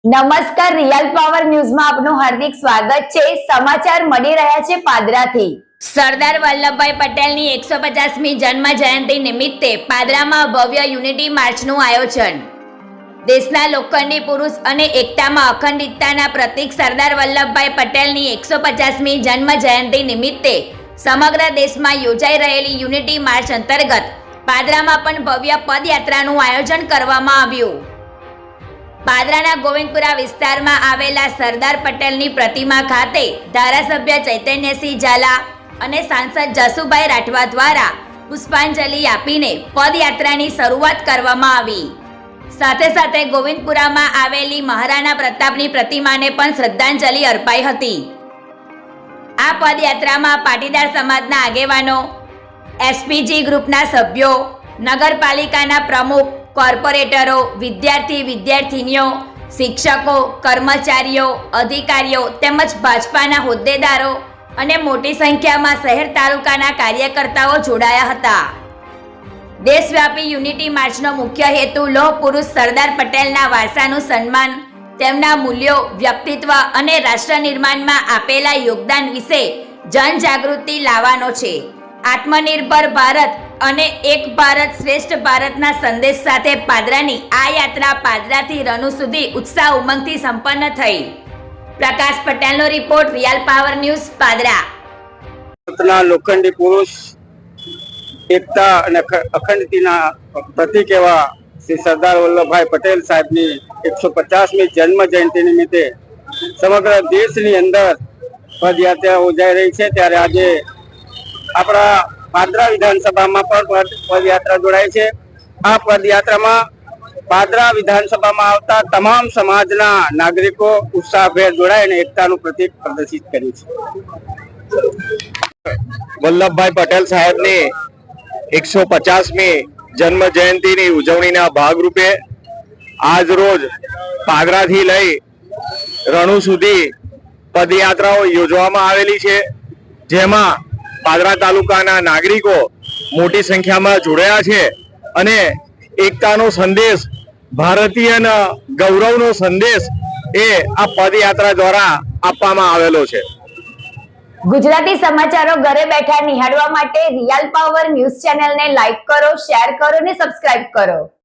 નમસ્કાર, real power ન્યૂઝમાં આપનું હાર્દિક સ્વાગત છે। સમાચાર મળી રહ્યા છે પાદરાથી। સરદાર વલ્લભભાઈ પટેલની 150મી જન્મ જયંતિ નિમિત્તે પાદરામાં ભવ્ય યુનિટી માર્ચનું આયોજન। દેશના લોખંડી પુરુષ અને એકતામાં અખંડિતતાના પ્રતીક સરદાર વલ્લભભાઈ પટેલની 150મી જન્મ જયંતિ નિમિત્તે સમગ્ર દેશમાં યોજાઈ રહેલી યુનિટી માર્ચ અંતર્ગત પાદરામાં પણ ભવ્ય પદયાત્રાનું આયોજન કરવામાં આવ્યું। પાદરાના ગોવિંદપુરા વિસ્તારમાં આવેલા સરદાર પટેલની પ્રતિમા ખાતે ધારાસભ્ય ચૈતન્યસિંહ ઝાલા અને સાંસદ જસુભાઈ રાઠવા દ્વારા પુષ્પાંજલિ આપીને પદયાત્રાની શરૂઆત કરવામાં આવી। સાથે સાથે ગોવિંદપુરામાં આવેલી મહારાણા પ્રતાપની પ્રતિમાને પણ શ્રદ્ધાંજલિ અર્પાઈ હતી। આ પદયાત્રામાં પાટીદાર સમાજના આગેવાનો, એસપીજી ગ્રુપના સભ્યો, નગરપાલિકાના પ્રમુખ, કોર્પોરેટરો, વિદ્યાર્થીનીઓ, શિક્ષકો, કર્મચારીઓ, અધિકારીઓ તેમજ ભાજપાના હોદ્દેદારો અને મોટી સંખ્યામાં શહેર તાલુકાના કાર્યકર્તાઓ જોડાયા હતા। દેશવ્યાપી યુનિટી માર્ચનો મુખ્ય હેતુ લોહ પુરુષ સરદાર પટેલના વારસાનું સન્માન, તેમના મૂલ્યો, વ્યક્તિત્વ અને રાષ્ટ્ર નિર્માણમાં આપેલા યોગદાન વિશે જનજાગૃતિ લાવવાનો છે। આત્મનિર્ભર ભારત અને એક ભારત શ્રેષ્ઠ ભારતના સંદેશ સાથે પાદરાની આ યાત્રા પાદરાથી રનુ સુધી ઉત્સાહ ઉમંગથી સંપન્ન થઈ। પ્રકાશ પટેલનો report, real power news, Padra. લોખંડી પુરુષ, એકતા અને અખંડતાના પ્રતીક એવા શ્રી સરદાર વલ્લભભાઈ પટેલ સાહેબની 150મી જન્મ જયંતિ નિમિત્તે સમગ્ર દેશની અંદર પદયાત્રા યોજાઈ રહી છે। ત્યારે આજે આપણા પાદરા વિધાનસભામાં પણ પદયાત્રા જોડાય છે। આ પદયાત્રામાં પાદરા વિધાનસભામાં આવતા તમામ સમાજના નાગરિકો ઉત્સાહભેર જોડાય અને એકતાનું પ્રતીક પ્રદર્શિત કર્યું છે। વલ્લભભાઈ પટેલ સાહેબની 150મી જન્મ જયંતિની ઉજવણીના ભાગરૂપે આજ રોજ પાદરાથી લઈ રણુ સુધી પદયાત્રાઓ યોજવામાં આવેલી છે, જેમાં પાદરા તાલુકાના નાગરિકો મોટી સંખ્યામાં જોડાયા છે અને એકતાનો સંદેશ, ભારતીય ગૌરવનો સંદેશ એ આ પદયાત્રા દ્વારા આપવામાં આવેલો છે। ગુજરાતી સમાચારો ઘરે બેઠા નિહાળવા માટે રિયલ પાવર ન્યૂઝ ચેનલને લાઈક કરો, શેર કરો અને સબસ્ક્રાઇબ કરો।